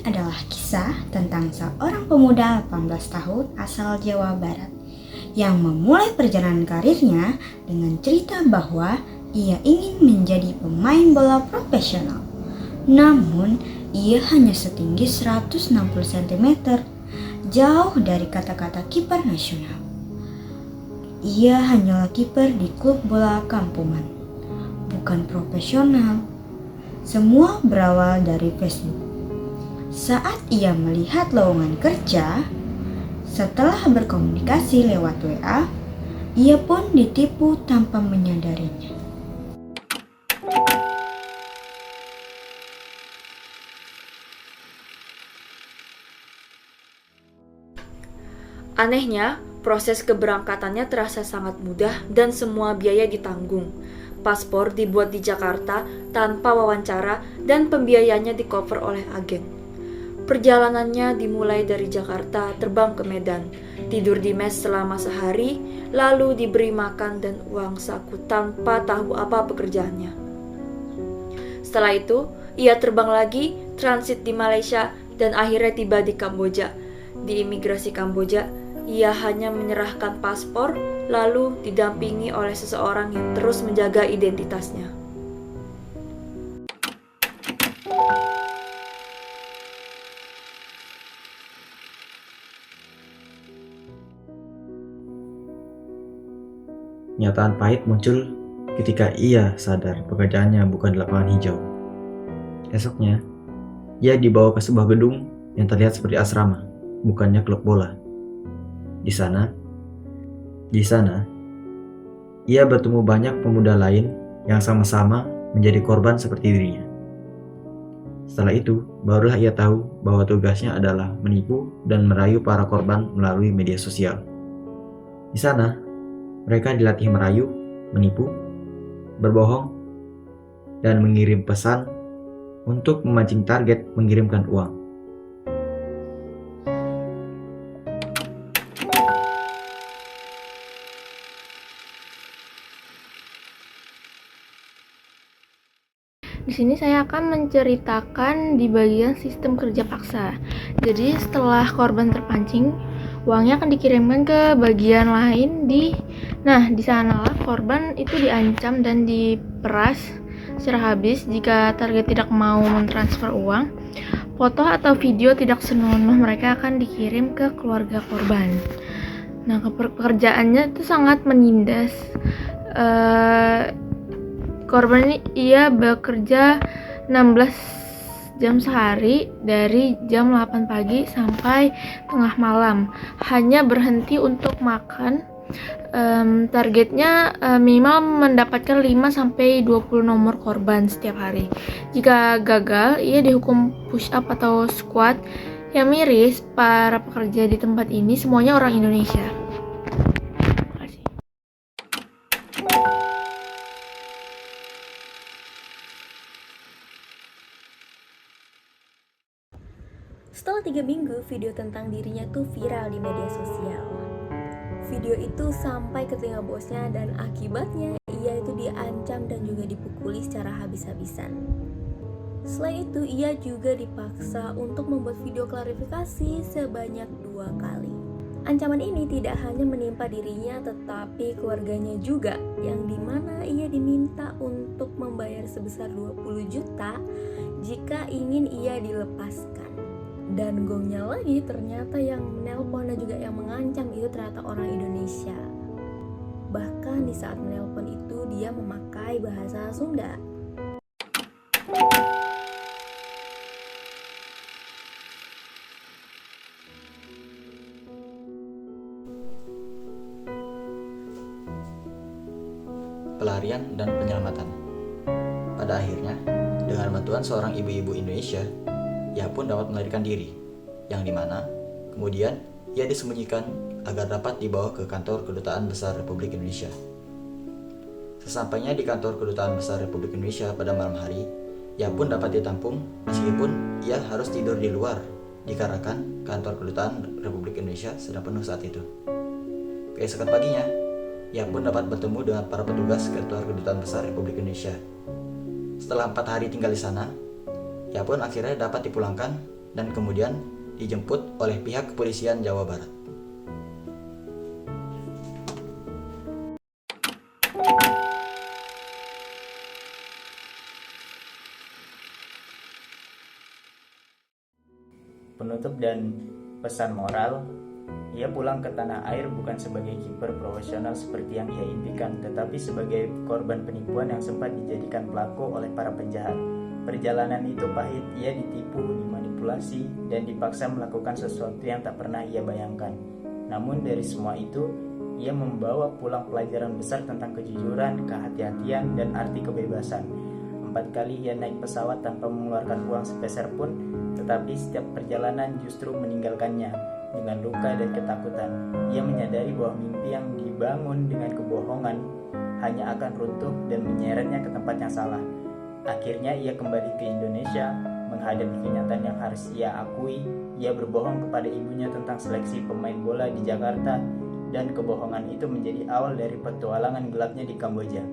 adalah kisah tentang seorang pemuda 18 tahun asal Jawa Barat yang memulai perjalanan karirnya dengan cerita bahwa ia ingin menjadi pemain bola profesional. Namun, ia hanya setinggi 160 cm, jauh dari kata-kata kiper nasional. Ia hanyalah kiper di klub bola kampungan, bukan profesional. Semua berawal dari Facebook. Saat ia melihat lowongan kerja, setelah berkomunikasi lewat WA, ia pun ditipu tanpa menyadarinya. Anehnya, proses keberangkatannya terasa sangat mudah dan semua biaya ditanggung. Paspor dibuat di Jakarta tanpa wawancara dan pembiayanya di-cover oleh agen. Perjalanannya dimulai dari Jakarta terbang ke Medan, tidur di mes selama sehari, lalu diberi makan dan uang saku tanpa tahu apa pekerjaannya. Setelah itu, ia terbang lagi, transit di Malaysia, dan akhirnya tiba di Kamboja. Di imigrasi Kamboja, ia hanya menyerahkan paspor, lalu didampingi oleh seseorang yang terus menjaga identitasnya. Nyataan pahit muncul ketika ia sadar pekerjaannya bukan di lapangan hijau. Esoknya, ia dibawa ke sebuah gedung yang terlihat seperti asrama, bukannya klub bola. Di sana, ia bertemu banyak pemuda lain yang sama-sama menjadi korban seperti dirinya. Setelah itu, barulah ia tahu bahwa tugasnya adalah menipu dan merayu para korban melalui media sosial. Di sana, mereka dilatih merayu, menipu, berbohong, dan mengirim pesan untuk memancing target mengirimkan uang. Di sini saya akan menceritakan di bagian sistem kerja paksa. Jadi setelah korban terpancing, uangnya akan dikirimkan ke bagian lain di sanalah korban itu diancam dan diperas secara habis jika target tidak mau mentransfer uang. Foto atau video tidak senonoh mereka akan dikirim ke keluarga korban. Nah, pekerjaannya itu sangat menindas. Korban ini ia bekerja 16 jam sehari dari jam 8 pagi sampai tengah malam. Hanya berhenti untuk makan. Targetnya minimal mendapatkan 5-20 nomor korban setiap hari. Jika gagal, ia dihukum push up atau squat. Yang miris, para pekerja di tempat ini semuanya orang Indonesia. Terima kasih. Setelah 3 minggu, video tentang dirinya tuh viral di media sosial. Video itu sampai ke telinga bosnya dan akibatnya ia itu diancam dan juga dipukuli secara habis-habisan. Selain itu, ia juga dipaksa untuk membuat video klarifikasi sebanyak 2 kali. Ancaman ini tidak hanya menimpa dirinya tetapi keluarganya juga, yang dimana ia diminta untuk membayar sebesar 20 juta jika ingin ia dilepaskan. Dan gongnya lagi, ternyata yang menelpon dan juga yang mengancam itu ternyata orang Indonesia. Bahkan di saat menelpon itu dia memakai bahasa Sunda. Pelarian dan penyelamatan. Pada akhirnya, dengan bantuan seorang ibu-ibu Indonesia, ia pun dapat melarikan diri, yang dimana kemudian ia disembunyikan agar dapat dibawa ke kantor Kedutaan Besar Republik Indonesia. Sesampainya di kantor Kedutaan Besar Republik Indonesia pada malam hari, ia pun dapat ditampung meskipun ia harus tidur di luar dikarenakan kantor Kedutaan Republik Indonesia sedang penuh saat itu. Keesokan paginya, ia pun dapat bertemu dengan para petugas kantor Kedutaan Besar Republik Indonesia. Setelah 4 hari tinggal di sana, ia pun akhirnya dapat dipulangkan dan kemudian dijemput oleh pihak kepolisian Jawa Barat. Penutup dan pesan moral, ia pulang ke tanah air bukan sebagai kiper profesional seperti yang ia impikan, tetapi sebagai korban penipuan yang sempat dijadikan pelaku oleh para penjahat. Perjalanan itu pahit, ia ditipu, dimanipulasi, dan dipaksa melakukan sesuatu yang tak pernah ia bayangkan. Namun dari semua itu, ia membawa pulang pelajaran besar tentang kejujuran, kehati-hatian, dan arti kebebasan. 4 kali ia naik pesawat tanpa mengeluarkan uang sepeser pun, tetapi setiap perjalanan justru meninggalkannya dengan luka dan ketakutan. Ia menyadari bahwa mimpi yang dibangun dengan kebohongan hanya akan runtuh dan menyeretnya ke tempat yang salah. Akhirnya ia kembali ke Indonesia, menghadapi kenyataan yang harus ia akui. Ia berbohong kepada ibunya tentang seleksi pemain bola di Jakarta, dan kebohongan itu menjadi awal dari petualangan gelapnya di Kamboja.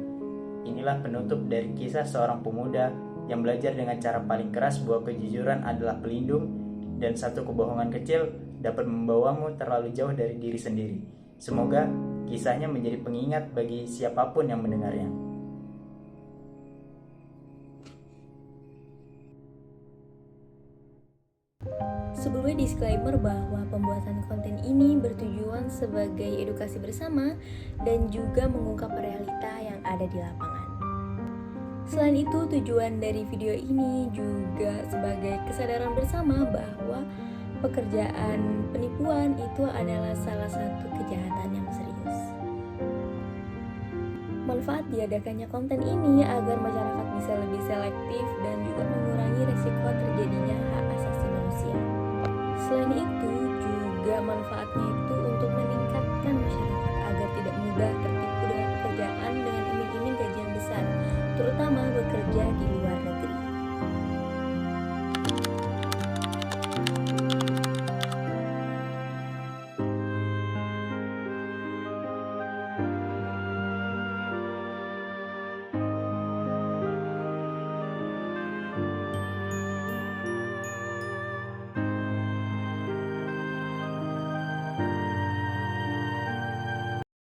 Inilah penutup dari kisah seorang pemuda yang belajar dengan cara paling keras bahwa kejujuran adalah pelindung, dan satu kebohongan kecil dapat membawamu terlalu jauh dari diri sendiri. Semoga kisahnya menjadi pengingat bagi siapapun yang mendengarnya. Sebelumnya disclaimer bahwa pembuatan konten ini bertujuan sebagai edukasi bersama dan juga mengungkap realita yang ada di lapangan. Selain itu, tujuan dari video ini juga sebagai kesadaran bersama bahwa pekerjaan penipuan itu adalah salah satu kejahatan yang serius. Manfaat diadakannya konten ini agar masyarakat bisa lebih selektif dan juga mengurangi resiko terjadinya hak asasi manusia. Selain itu, juga manfaatnya itu untuk meningkatkan